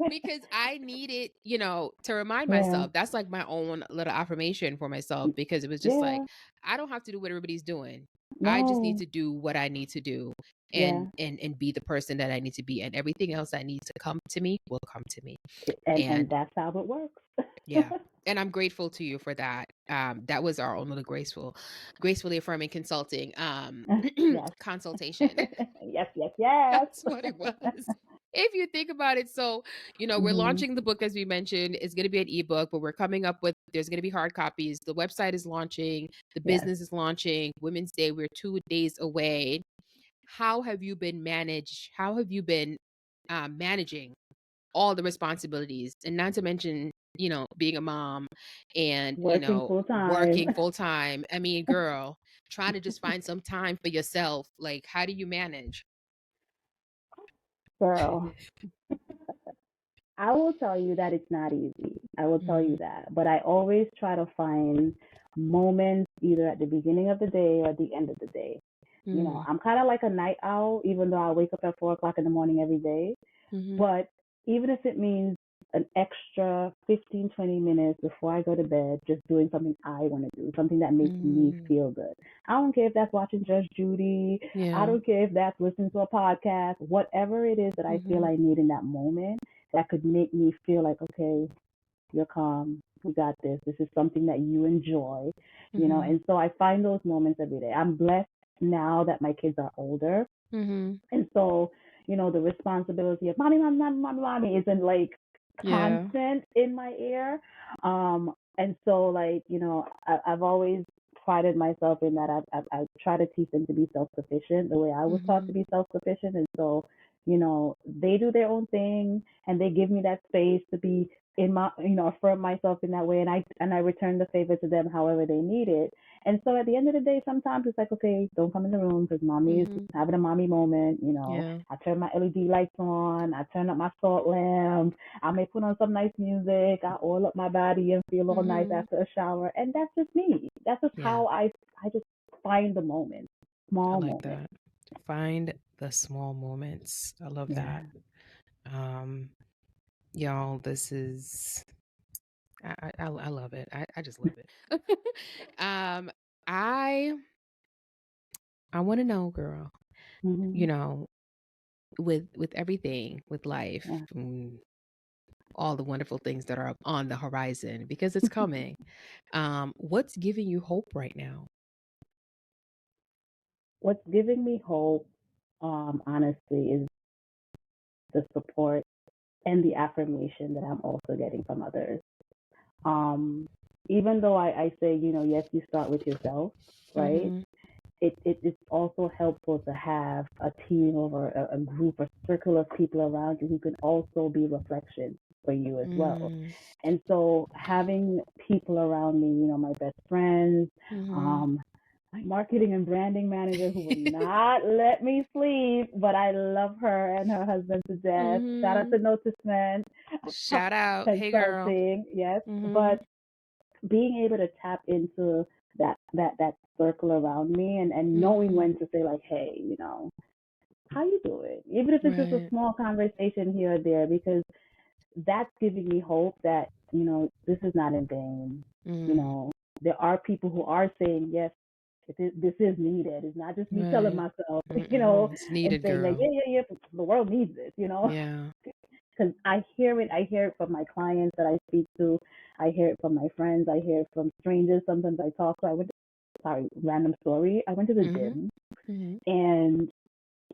Because I needed, to remind Yeah. myself. That's like my own little affirmation for myself because it was just like, Yeah. I don't have to do what everybody's doing. I just need No. to do what I need to do and Yeah. and be the person that I need to be, and everything else that needs to come to me will come to me. And And that's how it works. yeah. And I'm grateful to you for that. That was our own little gracefully affirming consulting Yes. consultation. Yes. Yes. Yes. That's what it was. If you think about it, so we're Mhm. launching the book as we mentioned. It's going to be an ebook, but we're coming up with there's going to be hard copies. The website is launching, the Yes. business is launching. Women's Day, we're 2 days away. How have you been managing all the responsibilities, and not to mention being a mom and, Working full time. working full time. I mean, girl, trying to just find some time for yourself. Like, how do you manage? Girl, I will tell you that it's not easy. I will tell you Mm, that. But I always try to find moments either at the beginning of the day or the end of the day. mm, I'm kind of like a night owl, even though I wake up at 4 o'clock in the morning every day. mm-hmm, But even if it means an extra 15, 20 minutes before I go to bed, just doing something I want to do, something that makes me mm, feel good. I don't care if that's watching Judge Judy. I yeah. don't care if that's listening to a podcast, whatever it is that I feel Mm-hmm, I need in that moment that could make me feel like, okay, you're calm. We got this. This is something that you enjoy. mm-hmm, And so I find those moments every day. I'm blessed now that my kids are older. mm-hmm. And so, the responsibility of mommy, mommy, mommy, mommy, mommy isn't like Yeah. constant in my ear. And so, like, I've always prided myself in that I try to teach them to be self sufficient the way I was taught Mm-hmm, to be self sufficient. And so, they do their own thing and they give me that space to be in my, affirm myself in that way. And I return the favor to them however they need it. And so at the end of the day, sometimes it's like, okay, don't come in the room because mommy is mm-hmm. having a mommy moment. Yeah. I turn my LED lights on. I turn up my salt lamp. I may put on some nice music. I oil up my body and feel all nice Mm-hmm. after a shower. And that's just me. That's just Yeah. how I just find the moment, I small like moment. that. Find the small moments. I love Yeah. that. Um, y'all, this is I love it. I just love it. um, I I want to know, girl. You Hmm. know, with everything, with life, Yeah. all the wonderful things that are on the horizon because it's coming. What's giving you hope right now? What's giving me hope, honestly, is the support and the affirmation that I'm also getting from others. Um, Even though I say, yes, you start with yourself, right? Mm-hmm. It's also helpful to have a team or a group, a circle of people around you who can also be reflections for you as well. Mm-hmm. And so having people around me, my best friends, Mm-hmm. um, my marketing and branding manager who would not let me sleep, but I love her and her husband to death. Shout out Mm-hmm. to Noticement Shout out, hey girl. Consulting, yes. Mm-hmm. But being able to tap into that circle around me and knowing Mm-hmm. when to say like, hey, how you doing? Even if it's just a Right. small conversation here or there, because that's giving me hope that, this is not in vain. You Mm. know, there are people who are saying, yes, this is needed. It's not just me telling Right. myself, Mm-mm. It's and needed, saying like, girl. yeah, yeah, yeah, the world needs this. Yeah. Because I hear it. I hear it from my clients that I speak to. I hear it from my friends. I hear it from strangers. Sometimes I talk. So random story. I went to the Mm-hmm. gym Mm-hmm. and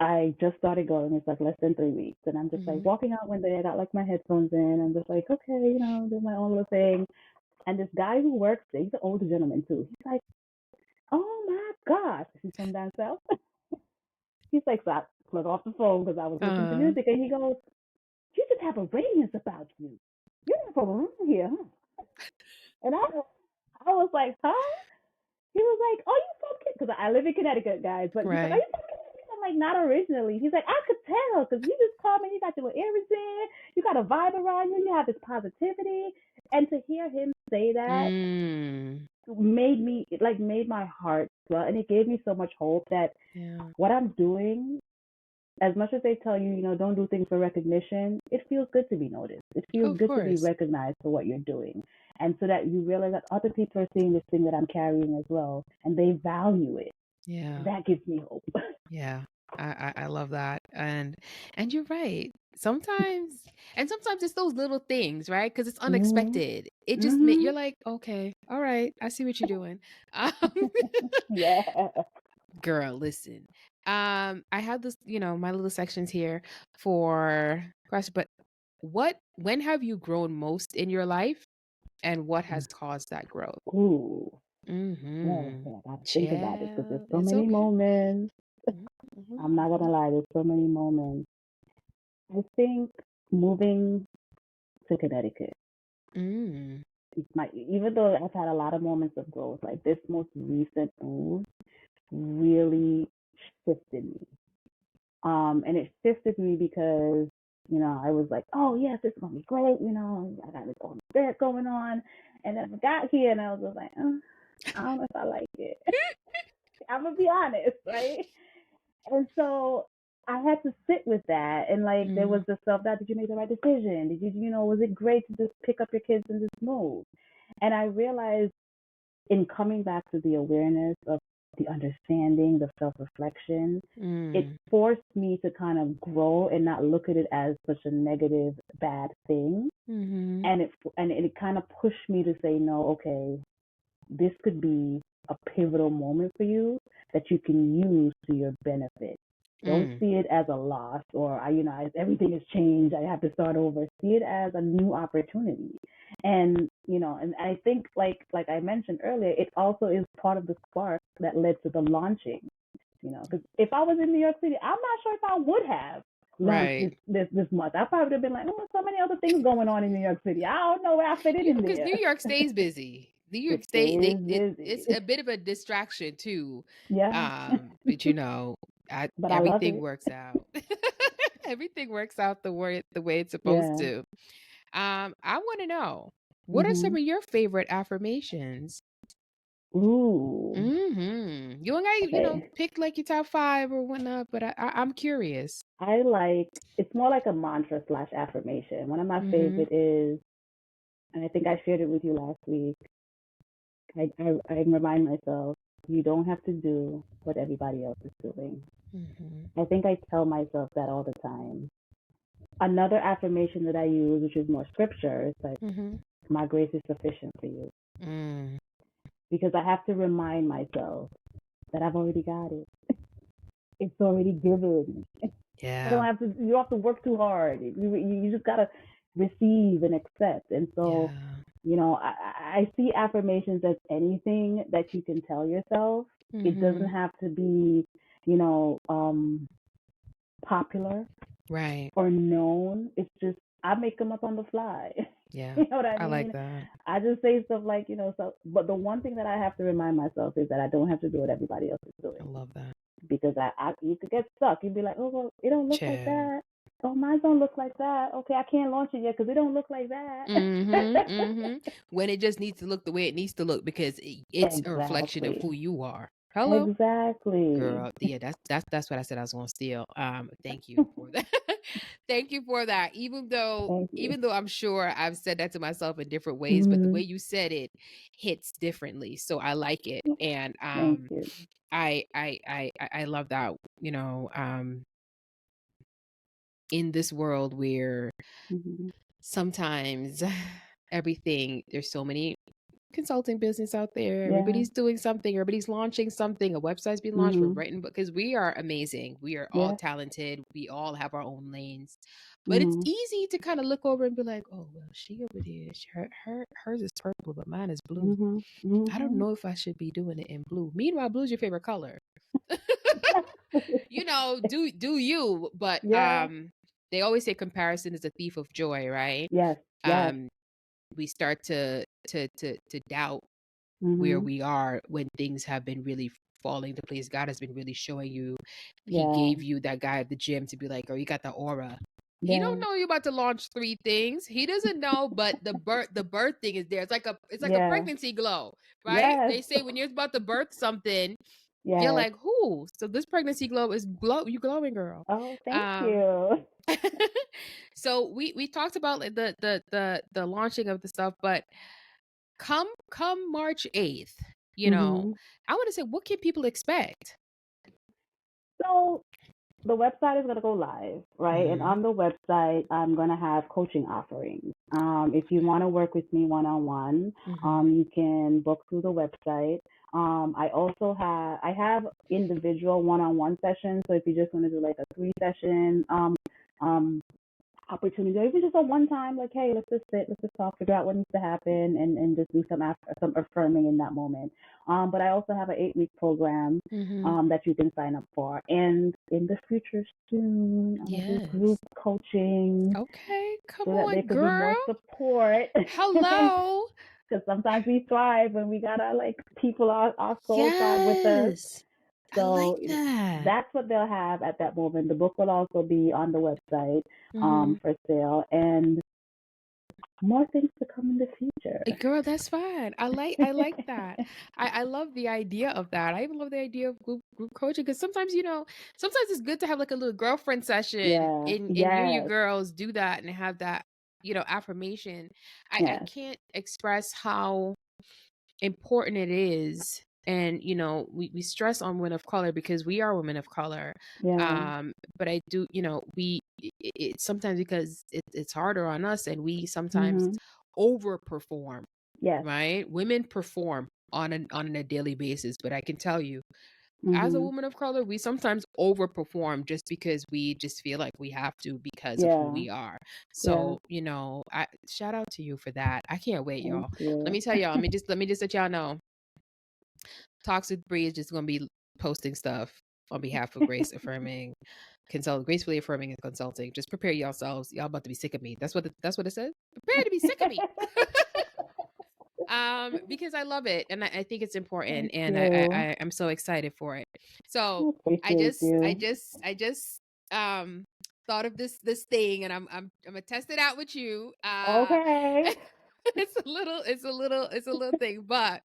I just started going. It's like less than 3 weeks. And I'm just like Mm-hmm. walking out one day. I got like my headphones in. I'm just like, okay, do my own little thing. And this guy who works there, he's an older gentleman too. He's like, oh my gosh. He's from down south. He's like, so I plug off the phone because I was listening to Uh, music. And he goes, you just have a radiance about you. You're not from around here, huh? And I was like, huh? He was like, oh, you from Connecticut? Because I live in Connecticut, guys. But he's like, are right. you from Connecticut? I'm like, not originally. He's like, I could tell because you just come and you got your earrings in. You got a vibe around you. You have this positivity. And to hear him say that Mm. made my heart swell. And it gave me so much hope that Yeah. what I'm doing, as much as they tell you, don't do things for recognition, it feels good to be noticed. It feels Of good to be course. recognized for what you're doing. And so that you realize that other people are seeing this thing that I'm carrying as well, and they value it. Yeah. That gives me hope. Yeah. I love that. And you're right. Sometimes it's those little things, right? Because it's Mhm. unexpected. It just Mhm. you're like, okay, all right, I see what you're doing. Um, Yeah. girl, listen. I have this, my little sections here for question, but when have you grown most in your life and what has caused that growth? Ooh. Yeah, Mm-hmm. I gotta think about this because there's Child, so it's many okay. moments. I'm not Mm-hmm. gonna lie, there's so many moments. I think moving to Connecticut. Mm. Even though I've had a lot of moments of growth, like this most recent move really shifted me. And it shifted me because, I was like, oh yes, it's gonna be great, I got this all this going on. And then I got here and I was just like, I don't know if I like it. I'm gonna be honest, right? And so I had to sit with that, and like there was the self doubt. Did you make the right decision? Did was it great to just pick up your kids and just move? And I realized in coming back to the awareness of the understanding, the self reflection, it forced me to kind of grow and not look at it as such a negative, bad thing. And it kind of pushed me to say, no, okay, this could be a pivotal moment for you that you can use to your benefit. Don't see it as a loss or, everything has changed. I have to start over. See it as a new opportunity. And, and I think like I mentioned earlier, it also is part of the spark that led to the launching, because if I was in New York City, I'm not sure if I would have launched this month. I probably would have been like, oh, so many other things going on in New York City. I don't know where I fit in there. Because New York stays busy. New York it's a bit of a distraction too. Yeah. But But everything works out. Everything works out the way it's supposed to. I want to know, what are some of your favorite affirmations? Ooh. You and I, pick like your top 5 or whatnot, but I'm curious. It's more like a mantra / affirmation. One of my favorite is, and I think I shared it with you last week, I remind myself, you don't have to do what everybody else is doing. I think I tell myself that all the time. Another affirmation that I use, which is more scripture, is like, my grace is sufficient for you. Because I have to remind myself that I've already got it. It's already given. Yeah. You don't have to work too hard. You just gotta receive and accept. And so, I see affirmations as anything that you can tell yourself. It doesn't have to be, popular, right, or known. It's just I make them up on the fly. Yeah. You know what I mean? I like that. I just say stuff like, but the one thing that I have to remind myself is that I don't have to do what everybody else is doing. I love that. Because you could get stuck. You'd be like, oh, well, it don't look like that. Oh, mine don't look like that. Okay, I can't launch it yet because it don't look like that. When it just needs to look the way it needs to look because it's a reflection of who you are. Hello, exactly, girl. Yeah, that's what I said I was gonna steal. Thank you for that. Thank you for that. Even though I'm sure I've said that to myself in different ways, but the way you said it hits differently. So I like it, and Thank you. I love that. In this world where sometimes there's so many consulting business out there. Everybody's doing something. Everybody's launching something. A website's being launched. We're writing because we are amazing. We are all talented. We all have our own lanes. But it's easy to kind of look over and be like, oh, well, she over there, hers is purple, but mine is blue. I don't know if I should be doing it in blue. Meanwhile, blue is your favorite color. Do you? But they always say comparison is a thief of joy, right? Yes. We start to doubt where we are when things have been really falling into place. God has been really showing you. He gave you that guy at the gym to be like, oh, you got the aura. He don't know you're about to launch 3 things. He doesn't know, but the birth thing is there. It's like a pregnancy glow, right? They say when you're about to birth something, you're like, who? So this pregnancy glow is you glowing, girl. Oh, thank you. So we talked about the launching of the stuff, but come March 8th, I want to say, what can people expect? So the website is going to go live, right? And on the website, I'm going to have coaching offerings. If you want to work with me one-on-one, you can book through the website. I have individual one-on-one sessions. So if you just want to do like a 3-session opportunity, or even just a one time, like, hey, let's just sit, let's just talk, figure out what needs to happen, and just do some affirming in that moment. But I also have an 8-week program that you can sign up for. And in the future soon, I'm gonna do group coaching. Okay, come so that there on, could be girl. more support. Hello. Because sometimes we thrive when we got our people, our soul tribe with us. I like So that. that's what they'll have at that moment. The book will also be on the website for sale, and more things to come in the future. Girl, that's fine. I like that. I love the idea of that. I even love the idea of group coaching, because sometimes, sometimes it's good to have like a little girlfriend session, Yeah. and you girls do that and have that, affirmation. I can't express how important it is. And we stress on women of color because we are women of color. But I do, it's sometimes because it's harder on us, and we sometimes overperform. Right? Women perform on a daily basis, but I can tell you, as a woman of color, we sometimes overperform just because we just feel like we have to, because of who we are. So, I shout out to you for that. I can't wait, y'all. Let me tell y'all, let me just let y'all know. Talks with Bri is just gonna be posting stuff on behalf of Gracefully Affirming and Consulting. Just prepare yourselves. Y'all about to be sick of me. That's what it says. Prepare to be sick of me. Because I love it, and I think it's important. Thank and you. I'm so excited for it. So I appreciate just thought of this thing, and I'm gonna test it out with you. Okay. It's a little thing, but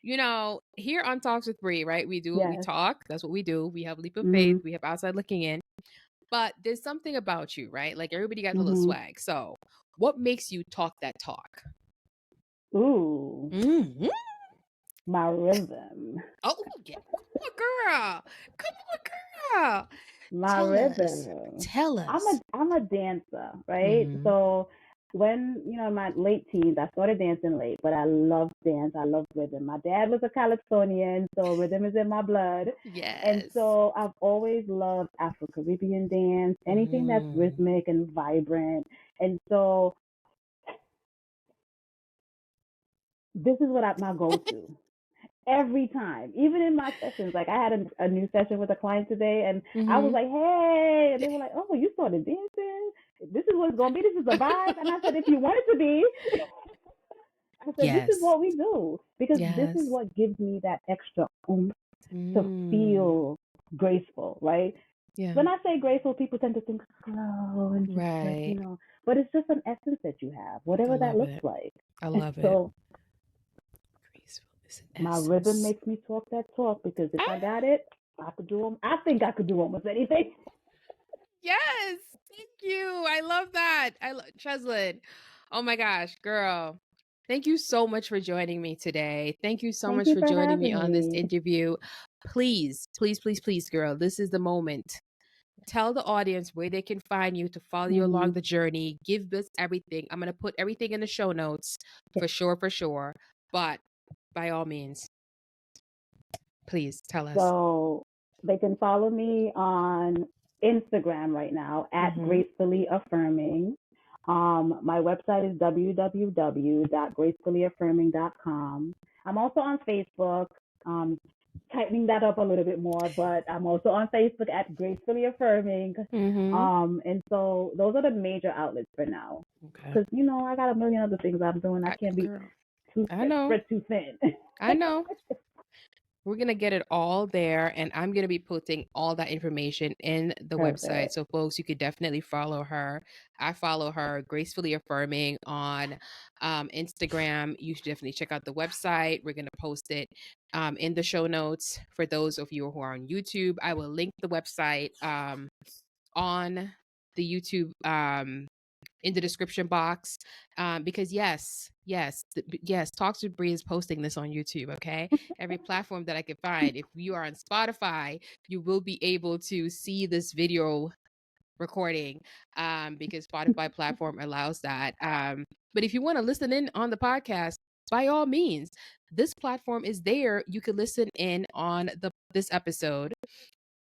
here on Talks with Bri, right? We talk. That's what we do. We have leap of faith. We have outside looking in. But there's something about you, right? Like, everybody got a little swag. So what makes you talk that talk? Ooh. My rhythm. Oh, yeah. Come on, girl. My rhythm. Tell us. I'm a dancer, right? So when, in my late teens, I started dancing late, but I love dance. I love rhythm. My dad was a Calypsonian, so rhythm is in my blood. Yes. And so I've always loved Afro-Caribbean dance, anything that's rhythmic and vibrant. And so this is what my go-to. Every time, even in my sessions. Like, I had a new session with a client today, and I was like, hey, and they were like, oh, you started dancing? This is what it's going to be. This is the vibe. And I said, if you want it to be, I said, this is what we do. Because this is what gives me that extra oomph to feel graceful, right? Yeah. When I say graceful, people tend to think slow and just like, but it's just an essence that you have, whatever that looks like. I love it. So my rhythm makes me talk that talk, because if I got it, I could do them. I think I could do almost anything. Yes, thank you. I love that. Cheslyn. Oh my gosh, girl. Thank you so much for joining me today. Thank you so much for joining me on this interview. Please, please, please, please, girl, this is the moment. Tell the audience where they can find you to follow you along the journey. Give us everything. I'm going to put everything in the show notes for sure. But by all means, please tell us. So they can follow me on Instagram right now at Gracefully Affirming. My website is www.gracefully-affirming.com. I'm also on Facebook, tightening that up a little bit more, but I'm also on Facebook at Gracefully Affirming. And so those are the major outlets for now. Because, I got a million other things I'm doing. I can't be spread too thin. I know. We're going to get it all there, and I'm going to be putting all that information in the website. So folks, you could definitely follow her. I follow her, Gracefully Affirming, on Instagram. You should definitely check out the website. We're going to post it in the show notes. For those of you who are on YouTube, I will link the website on the YouTube in the description box, because yes, Talks with Bri is posting this on YouTube. Okay, every platform that I can find. If you are on Spotify, you will be able to see this video recording, because Spotify platform allows that. But if you want to listen in on the podcast, by all means, this platform is there. You can listen in on this episode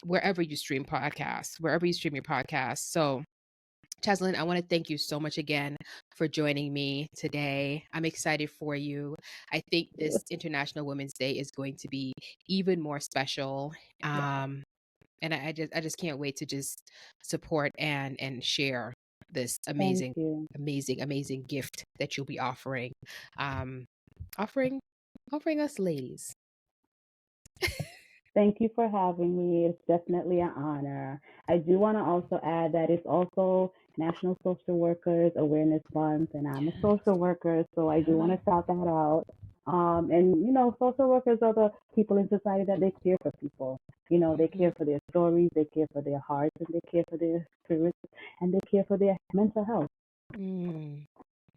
wherever you stream your podcast. So Cheslyn, I want to thank you so much again for joining me today. I'm excited for you. I think this International Women's Day is going to be even more special. Yeah. And I just can't wait to just support and share this Thank amazing, you. amazing, amazing gift that you'll be offering. Um, offering offering us ladies. Thank you for having me. It's definitely an honor. I do want to also add that it's also National Social Workers Awareness Month, and I'm a social worker, so I do want Yeah. to shout that out. And social workers are the people in society that they care for people. They Mhm. care for their stories, they care for their hearts, and they care for their spirits, and they care for their mental health. Mm.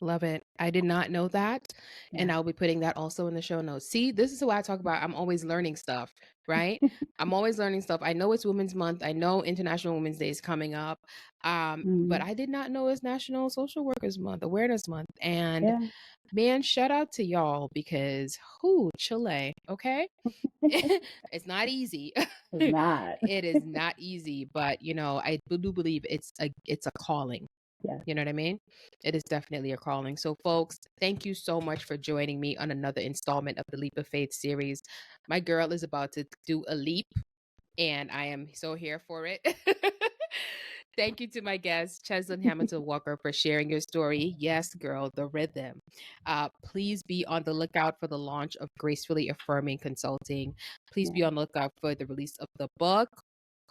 Love it. I did not know that. And Yeah. I'll be putting that also in the show notes. See, this is what I talk about. I'm always learning stuff, right? I'm always learning stuff. I know it's Women's Month. I know International Women's Day is coming up. But Mm, I did not know it's National Social Workers Month, Awareness Month. And yeah. man, shout out to y'all because who Chile, okay? It's not easy. It's not. It is not easy, but I do believe it's a calling. Yes. You know what I mean? It is definitely a calling. So, folks, thank you so much for joining me on another installment of the Leap of Faith series. My girl is about to do a leap, and I am so here for it. Thank you to my guest, Cheslyn Hamilton-Walker, for sharing your story. Yes, girl, the rhythm. Please be on the lookout for the launch of Gracefully Affirming Consulting. Please be Yes. on the lookout for the release of the book,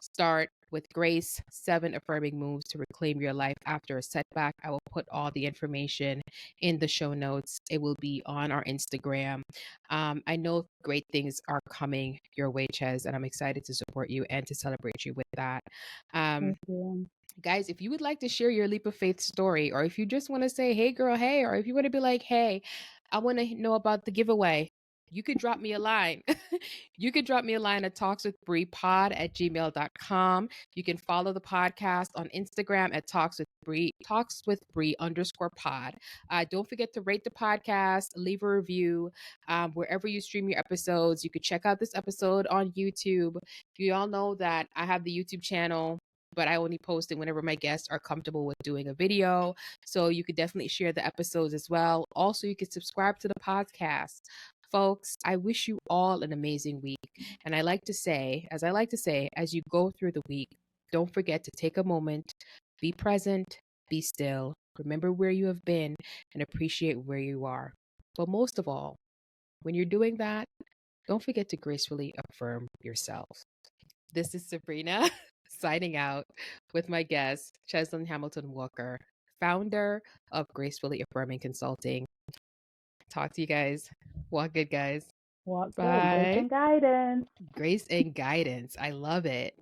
Start with Grace, 7 Affirming Moves to Reclaim Your Life After a Setback. I will put all the information in the show notes. It will be on our Instagram. I know great things are coming your way, Ches, and I'm excited to support you and to celebrate you with that. Um, Thank you. Guys, if you would like to share your leap of faith story, or if you just want to say, hey, girl, hey, or if you want to be like, hey, I want to know about the giveaway, you could drop me a line. You could drop me a line at talkswithbri@gmail.com. You can follow the podcast on Instagram at talkswithbri_pod. Don't forget to rate the podcast, leave a review wherever you stream your episodes. You could check out this episode on YouTube. You all know that I have the YouTube channel, but I only post it whenever my guests are comfortable with doing a video. So you could definitely share the episodes as well. Also, you could subscribe to the podcast. Folks, I wish you all an amazing week. And I like to say, as you go through the week, don't forget to take a moment, be present, be still, remember where you have been, and appreciate where you are. But most of all, when you're doing that, don't forget to gracefully affirm yourself. This is Sabrina signing out with my guest, Cheslyn Hamilton-Walker, founder of Gracefully Affirming Consulting. Talk to you guys. Walk good, guys. Walk good. Grace Bye. and guidance. Grace and guidance. I love it.